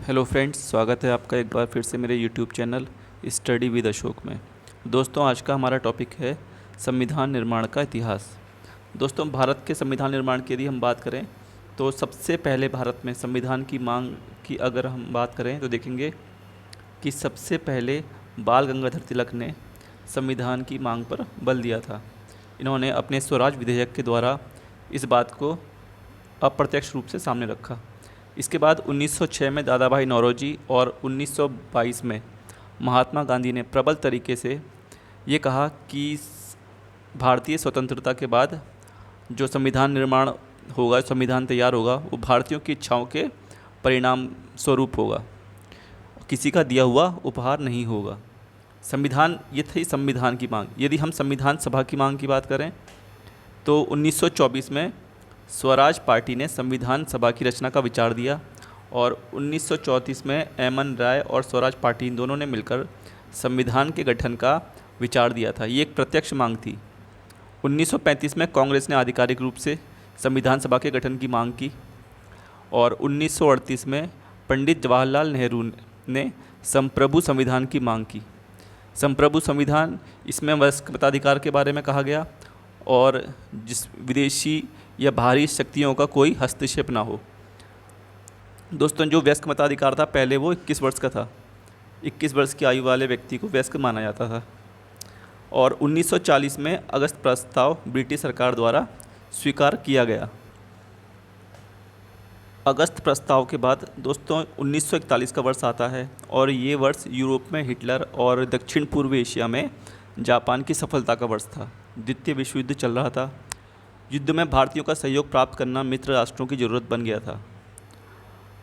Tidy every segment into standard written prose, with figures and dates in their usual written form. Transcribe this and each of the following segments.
Hello friends, स्वागत है आपका एक बार फिर से मेरे YouTube channel study with Ashok में। दोस्तों, आज का हमारा टॉपिक है संविधान निर्माण का इतिहास। दोस्तों, भारत के संविधान निर्माण की यदि हम बात करें तो सबसे पहले भारत में संविधान की मांग की अगर हम बात करें तो देखेंगे कि सबसे पहले बाल गंगाधर तिलक ने संविधान की मांग पर बल दिया था। इन्होंने अपने स्वराज विधेयक के द्वारा इस बात को अप्रत्यक्ष रूप से सामने रखा। इसके बाद 1906 में दादा भाई नौरोजी और 1922 में महात्मा गांधी ने प्रबल तरीके से ये कहा कि भारतीय स्वतंत्रता के बाद जो संविधान निर्माण होगा, संविधान तैयार होगा, वो भारतीयों की इच्छाओं के परिणाम स्वरूप होगा, किसी का दिया हुआ उपहार नहीं होगा। संविधान, ये थी संविधान की मांग। यदि हम संविधान सभा की मांग की बात करें तो 1924 में स्वराज पार्टी ने संविधान सभा की रचना का विचार दिया और 1934 में एमएन राय और स्वराज पार्टी इन दोनों ने मिलकर संविधान के गठन का विचार दिया था। ये एक प्रत्यक्ष मांग थी। 1935 में कांग्रेस ने आधिकारिक रूप से संविधान सभा के गठन की मांग की और 1938 में पंडित जवाहरलाल नेहरू ने संप्रभु संविधान की मांग की। संप्रभु संविधान, इसमें वयस्क मताधिकार के बारे में कहा गया और जिस विदेशी या बाहरी शक्तियों का कोई हस्तक्षेप ना हो। दोस्तों, जो वयस्क मताधिकार था पहले वो 21 वर्ष का था। 21 वर्ष की आयु वाले व्यक्ति को वयस्क माना जाता था। और 1940 में अगस्त प्रस्ताव ब्रिटिश सरकार द्वारा स्वीकार किया गया। अगस्त प्रस्ताव के बाद दोस्तों 1941 का वर्ष आता है और ये वर्ष यूरोप में हिटलर और दक्षिण पूर्व एशिया में जापान की सफलता का वर्ष था। द्वितीय विश्व युद्ध चल रहा था। युद्ध में भारतीयों का सहयोग प्राप्त करना मित्र राष्ट्रों की ज़रूरत बन गया था,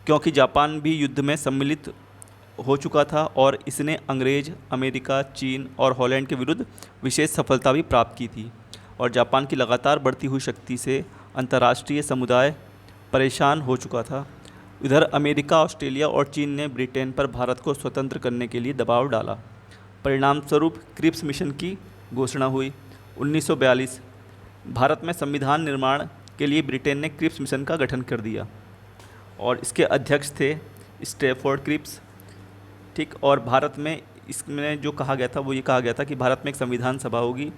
क्योंकि जापान भी युद्ध में सम्मिलित हो चुका था और इसने अंग्रेज, अमेरिका, चीन और हॉलैंड के विरुद्ध विशेष सफलता भी प्राप्त की थी। और जापान की लगातार बढ़ती हुई शक्ति से अंतर्राष्ट्रीय समुदाय परेशान हो चुका था। इधर अमेरिका, ऑस्ट्रेलिया और चीन ने ब्रिटेन पर भारत को स्वतंत्र करने के लिए दबाव डाला। परिणाम स्वरूप क्रिप्स मिशन की घोषणा हुई। 1942 भारत में संविधान निर्माण के लिए ब्रिटेन ने क्रिप्स मिशन का गठन कर दिया और इसके अध्यक्ष थे स्टैफोर्ड क्रिप्स। ठीक, और भारत में इसमें जो कहा गया था वो ये कहा गया था कि भारत में एक संविधान सभा होगी।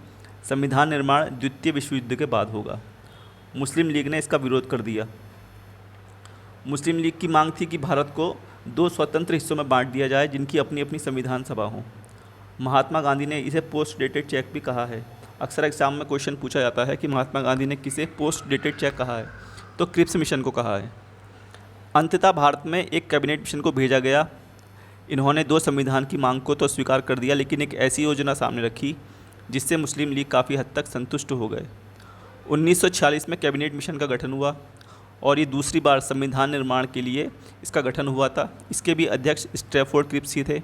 संविधान निर्माण द्वितीय विश्व युद्ध के बाद होगा। मुस्लिम लीग ने इसका विरोध कर दिया। मुस्लिम लीग की मांग थी कि भारत को 2 स्वतंत्र हिस्सों में बांट दिया जाए जिनकी अपनी अपनी संविधान सभा हो। महात्मा गांधी ने इसे पोस्ट डेटेड चेक भी कहा है। अक्सर एग्जाम में क्वेश्चन पूछा जाता है कि महात्मा गांधी ने किसे पोस्ट डेटेड चेक कहा है, तो क्रिप्स मिशन को कहा है। अंततः भारत में एक कैबिनेट मिशन को भेजा गया। इन्होंने 2 संविधान की मांग को तो स्वीकार कर दिया, लेकिन एक ऐसी योजना सामने रखी जिससे मुस्लिम लीग काफ़ी हद तक संतुष्ट हो गए। 1946 में कैबिनेट मिशन का गठन हुआ और ये दूसरी बार संविधान निर्माण के लिए इसका गठन हुआ था। इसके भी अध्यक्ष स्टैफोर्ड क्रिप्स ही थे।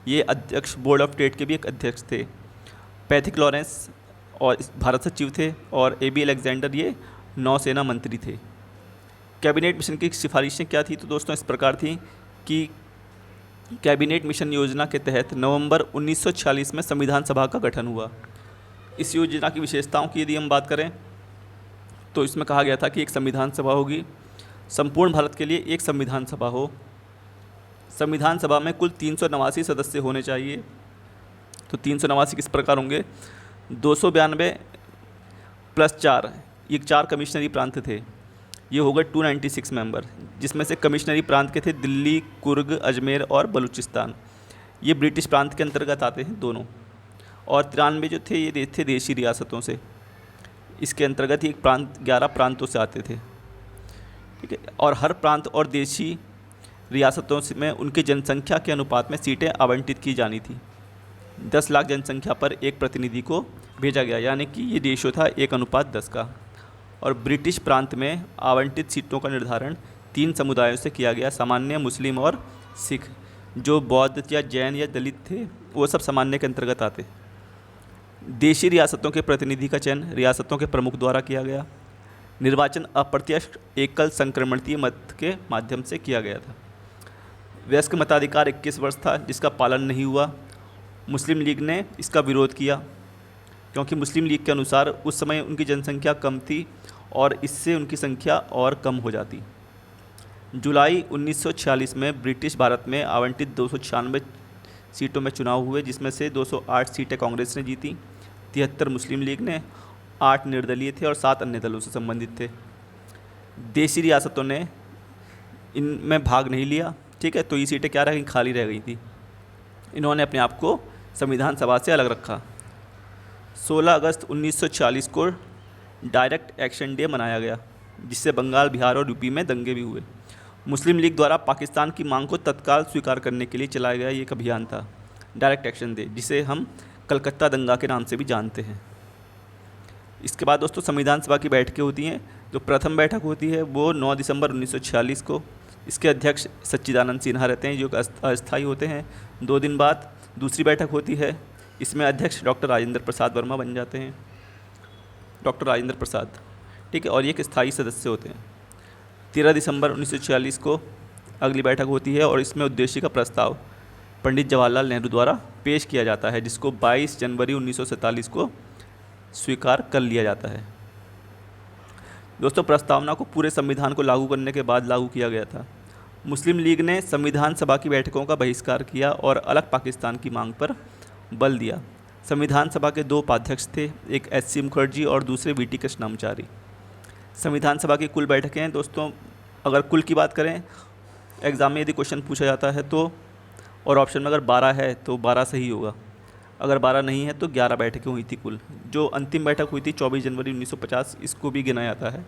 ये अध्यक्ष बोर्ड ऑफ ट्रेड के भी एक अध्यक्ष थे। पैथिक लॉरेंस और भारत सचिव थे और एबी अलेक्जेंडर ये नौसेना मंत्री थे। कैबिनेट मिशन की सिफारिशें क्या थी? तो दोस्तों इस प्रकार थी कि कैबिनेट मिशन योजना के तहत नवंबर 1946 में संविधान सभा का गठन हुआ। इस योजना की विशेषताओं की यदि हम बात करें तो इसमें कहा गया था कि एक संविधान सभा होगी, संपूर्ण भारत के लिए एक संविधान सभा हो। संविधान सभा में कुल 389 सदस्य होने चाहिए। तो 389 किस प्रकार होंगे? 292 प्लस 4, ये 4 कमिश्नरी प्रांत थे, ये हो गए 296 मेंबर, जिसमें से कमिश्नरी प्रांत के थे दिल्ली, कुर्ग, अजमेर और बलूचिस्तान। ये ब्रिटिश प्रांत के अंतर्गत आते हैं दोनों। और 93 जो थे ये थे देशी रियासतों से। इसके अंतर्गत ही 11 प्रांतों से आते थे। ठीक है, और हर प्रांत और देशी रियासतों में उनकी जनसंख्या के अनुपात में सीटें आवंटित की जानी थी। 10 लाख जनसंख्या पर एक प्रतिनिधि को भेजा गया, यानी कि ये रेशो था 1:10 का। और ब्रिटिश प्रांत में आवंटित सीटों का निर्धारण 3 समुदायों से किया गया, सामान्य, मुस्लिम और सिख। जो बौद्ध या जैन या दलित थे वो सब सामान्य के अंतर्गत आते। देशी रियासतों के प्रतिनिधि का चयन रियासतों के प्रमुख द्वारा किया गया। निर्वाचन अप्रत्यक्ष एकल संक्रमणीय मत के माध्यम से किया गया था। वयस्क मताधिकार 21 वर्ष था, जिसका पालन नहीं हुआ। मुस्लिम लीग ने इसका विरोध किया क्योंकि मुस्लिम लीग के अनुसार उस समय उनकी जनसंख्या कम थी और इससे उनकी संख्या और कम हो जाती। जुलाई 1946 में ब्रिटिश भारत में आवंटित 296 सीटों में चुनाव हुए, जिसमें से 208 सीटें कांग्रेस ने जीती, 73 मुस्लिम लीग ने, 8 निर्दलीय थे और 7 अन्य दलों से संबंधित थे। देशी रियासतों ने इनमें भाग नहीं लिया, ठीक है, तो ये सीटें क्या रह गई, खाली रह गई थी। इन्होंने अपने आप को संविधान सभा से अलग रखा। 16 अगस्त 1940 को डायरेक्ट एक्शन डे मनाया गया, जिससे बंगाल, बिहार और यूपी में दंगे भी हुए। मुस्लिम लीग द्वारा पाकिस्तान की मांग को तत्काल स्वीकार करने के लिए चलाया गया ये एक अभियान था, डायरेक्ट एक्शन डे, जिसे हम कलकत्ता दंगा के नाम से भी जानते हैं। इसके बाद दोस्तों संविधान सभा की बैठकें होती हैं। जो प्रथम बैठक होती है वो 9 दिसंबर 1946 को। इसके अध्यक्ष सच्चिदानंद सिन्हा रहते हैं, जो अस्थायी होते हैं। 2 दिन बाद दूसरी बैठक होती है। इसमें अध्यक्ष डॉक्टर राजेंद्र प्रसाद वर्मा बन जाते हैं, डॉक्टर राजेंद्र प्रसाद, ठीक है, और ये एक स्थायी सदस्य होते हैं। 13 दिसंबर 1946 को अगली बैठक होती है और इसमें उद्देश्य का प्रस्ताव पंडित जवाहरलाल नेहरू द्वारा पेश किया जाता है, जिसको 22 जनवरी 1947 को स्वीकार कर लिया जाता है। दोस्तों प्रस्तावना को पूरे संविधान को लागू करने के बाद लागू किया गया था। मुस्लिम लीग ने संविधान सभा की बैठकों का बहिष्कार किया और अलग पाकिस्तान की मांग पर बल दिया। संविधान सभा के 2 उपाध्यक्ष थे, एक एच.सी. मुखर्जी और दूसरे वी.टी. कृष्णामाचारी। संविधान सभा की कुल बैठकें दोस्तों, अगर कुल की बात करें, एग्ज़ाम में यदि क्वेश्चन पूछा जाता है तो, और ऑप्शन में अगर 12 है तो 12 सही होगा, अगर 12 नहीं है तो 11 बैठकें हुई थी कुल। जो अंतिम बैठक हुई थी 24 जनवरी 1950, इसको भी गिना जाता है,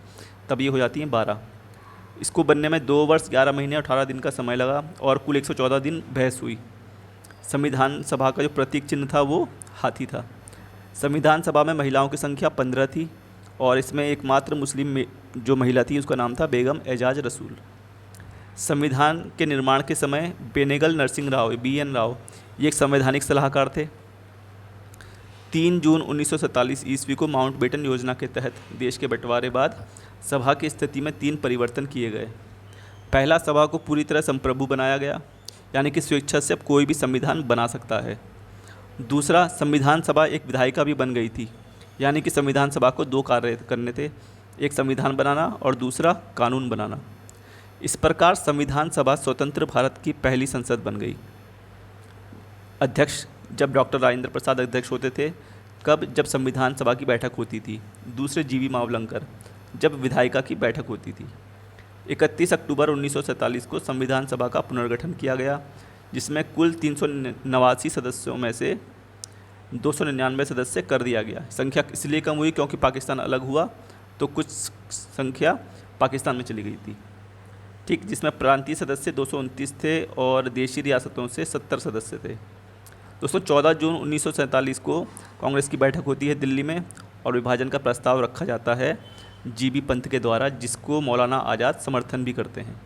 तब ये हो जाती हैं 12। इसको बनने में 2 वर्ष 11 महीने 18 दिन का समय लगा और कुल 114 दिन बहस हुई। संविधान सभा का जो प्रतीक चिन्ह था वो हाथी था। संविधान सभा में महिलाओं की संख्या 15 थी और इसमें एकमात्र मुस्लिम जो महिला थी उसका नाम था बेगम एजाज रसूल। संविधान के निर्माण के समय बेनेगल नरसिंह राव, BN राव, ये एक संवैधानिक सलाहकार थे। 3 जून 1947 ईस्वी को माउंटबेटन योजना के तहत देश के बंटवारे बाद सभा की स्थिति में 3 परिवर्तन किए गए। पहला, सभा को पूरी तरह संप्रभु बनाया गया, यानी कि स्वेच्छा से अब कोई भी संविधान बना सकता है। दूसरा, संविधान सभा एक विधायिका भी बन गई थी, यानी कि संविधान सभा को 2 कार्य करने थे, एक संविधान बनाना और दूसरा कानून बनाना। इस प्रकार संविधान सभा स्वतंत्र भारत की पहली संसद बन गई। अध्यक्ष जब डॉक्टर राजेंद्र प्रसाद अध्यक्ष होते थे, कब, जब संविधान सभा की बैठक होती थी। दूसरे जीवी मावलंकर, जब विधायिका की बैठक होती थी। 31 अक्टूबर 1947 को संविधान सभा का पुनर्गठन किया गया, जिसमें कुल 389 सदस्यों में से 299 सदस्य कर दिया गया। संख्या इसलिए कम हुई क्योंकि पाकिस्तान अलग हुआ तो कुछ संख्या पाकिस्तान में चली गई थी, ठीक, जिसमें प्रांतीय सदस्य 229 थे और देशी रियासतों से 70 सदस्य थे। दोस्तों 14 जून 1947 को कांग्रेस की बैठक होती है दिल्ली में और विभाजन का प्रस्ताव रखा जाता है जीबी पंत के द्वारा, जिसको मौलाना आज़ाद समर्थन भी करते हैं।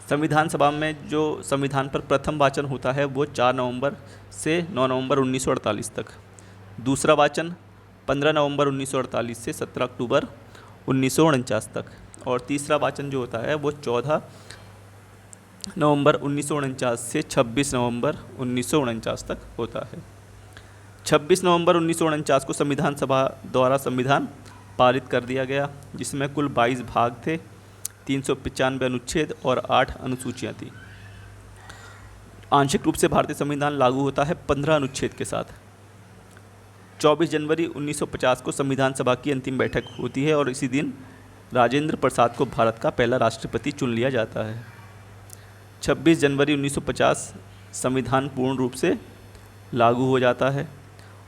संविधान सभा में जो संविधान पर प्रथम वाचन होता है वो 4 नवंबर से 9 नवंबर 1948 तक। दूसरा वाचन 15 नवंबर 1948 से 17 अक्टूबर 1949 तक। और तीसरा वाचन जो होता है वो 14 नवंबर 1949 से 26 नवंबर 1949 तक होता है। 26 नवंबर 1949 को संविधान सभा द्वारा संविधान पारित कर दिया गया, जिसमें कुल 22 भाग थे, 395 अनुच्छेद और 8 अनुसूचियाँ थी। आंशिक रूप से भारतीय संविधान लागू होता है 15 अनुच्छेद के साथ। 24 जनवरी 1950 को संविधान सभा की अंतिम बैठक होती है और इसी दिन राजेंद्र प्रसाद को भारत का पहला राष्ट्रपति चुन लिया जाता है। 26 जनवरी 1950 संविधान पूर्ण रूप से लागू हो जाता है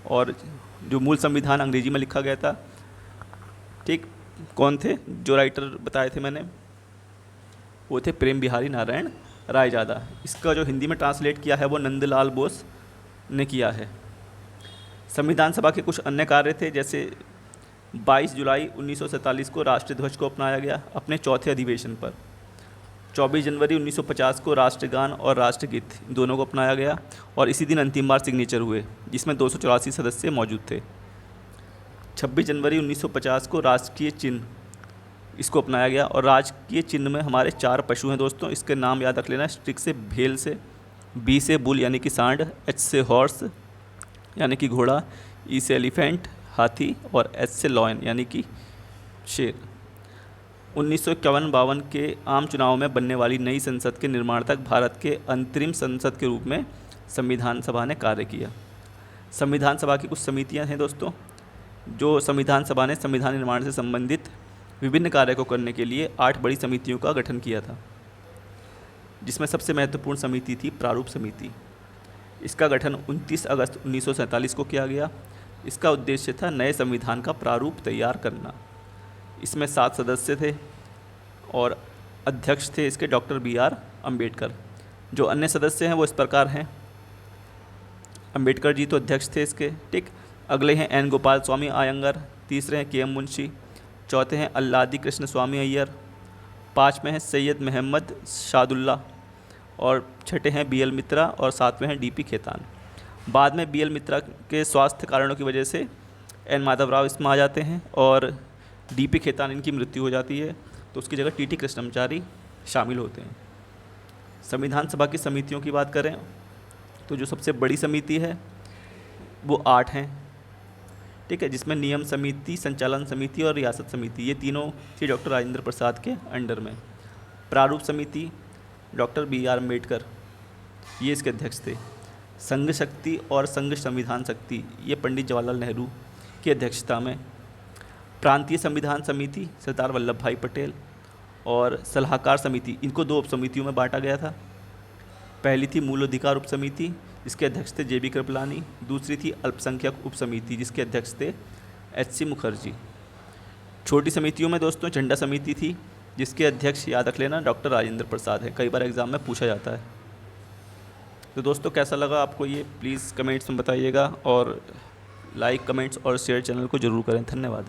और जो मूल संविधान अंग्रेजी में लिखा गया था, ठीक, कौन थे जो राइटर बताए थे मैंने, वो थे प्रेम बिहारी नारायण रायजादा। इसका जो हिंदी में ट्रांसलेट किया है वो नंदलाल बोस ने किया है। संविधान सभा के कुछ अन्य कार्य थे, जैसे 22 जुलाई 1947 को राष्ट्रीय ध्वज को अपनाया गया अपने चौथे अधिवेशन पर। 24 जनवरी 1950 को राष्ट्रगान और राष्ट्रगीत दोनों को अपनाया गया और इसी दिन अंतिम बार सिग्नेचर हुए, जिसमें 284 सदस्य मौजूद थे। 26 जनवरी 1950 को राजकीय चिन्ह इसको अपनाया गया और राजकीय चिन्ह में हमारे 4 पशु हैं दोस्तों, इसके नाम याद रख लेना। स्टिक से भेल से, बी से बुल यानी कि सांड, एच से हॉर्स यानी कि घोड़ा, ई से एलिफेंट हाथी और एस से लॉयन यानी कि शेर। 1951-52 के आम चुनाव में बनने वाली नई संसद के निर्माण तक भारत के अंतरिम संसद के रूप में संविधान सभा ने कार्य किया। संविधान सभा की कुछ समितियां हैं दोस्तों, जो संविधान सभा ने संविधान निर्माण से संबंधित विभिन्न कार्य को करने के लिए 8 बड़ी समितियों का गठन किया था, जिसमें सबसे महत्वपूर्ण समिति थी प्रारूप समिति। इसका गठन 29 अगस्त 1947 को किया गया। इसका उद्देश्य था नए संविधान का प्रारूप तैयार करना। इसमें 7 सदस्य थे और अध्यक्ष थे इसके डॉक्टर BR अम्बेडकर। जो अन्य सदस्य हैं वो इस प्रकार हैं। अम्बेडकर जी तो अध्यक्ष थे इसके, ठीक। अगले हैं N गोपाल स्वामी अयंगर, तीसरे हैं KM मुंशी, चौथे हैं अल्लादी कृष्ण स्वामी अय्यर, 5वें हैं सैयद महमद शादुल्ला और छठे हैं BL मित्रा और 7वें हैं DP खेतान। बाद में BL मित्रा के स्वास्थ्य कारणों की वजह से N माधवराव इसमें आ जाते हैं और DP खेतान इनकी मृत्यु हो जाती है, तो उसकी जगह TT कृष्णमचारी शामिल होते हैं। संविधान सभा की समितियों की बात करें तो जो सबसे बड़ी समिति है वो 8 हैं, ठीक है, जिसमें नियम समिति, संचालन समिति और रियासत समिति, ये तीनों थी डॉक्टर राजेंद्र प्रसाद के अंडर में। प्रारूप समिति डॉक्टर BR अम्बेडकर, ये इसके अध्यक्ष थे। संघ शक्ति और संघ संविधान शक्ति, ये पंडित जवाहरलाल नेहरू की अध्यक्षता में। प्रांतीय संविधान समिति सरदार वल्लभ भाई पटेल और सलाहकार समिति, इनको 2 उप समितियों में बांटा गया था। पहली थी मूल अधिकार उप समिति, जिसके अध्यक्ष थे JB कृपलानी। दूसरी थी अल्पसंख्यक उप समिति, जिसके अध्यक्ष थे HC मुखर्जी। छोटी समितियों में दोस्तों झंडा समिति थी, जिसके अध्यक्ष याद रख लेना डॉक्टर राजेंद्र प्रसाद है, कई बार एग्ज़ाम में पूछा जाता है। तो दोस्तों कैसा लगा आपको ये, प्लीज़ कमेंट्स में बताइएगा और लाइक, कमेंट्स और शेयर चैनल को ज़रूर करें। धन्यवाद।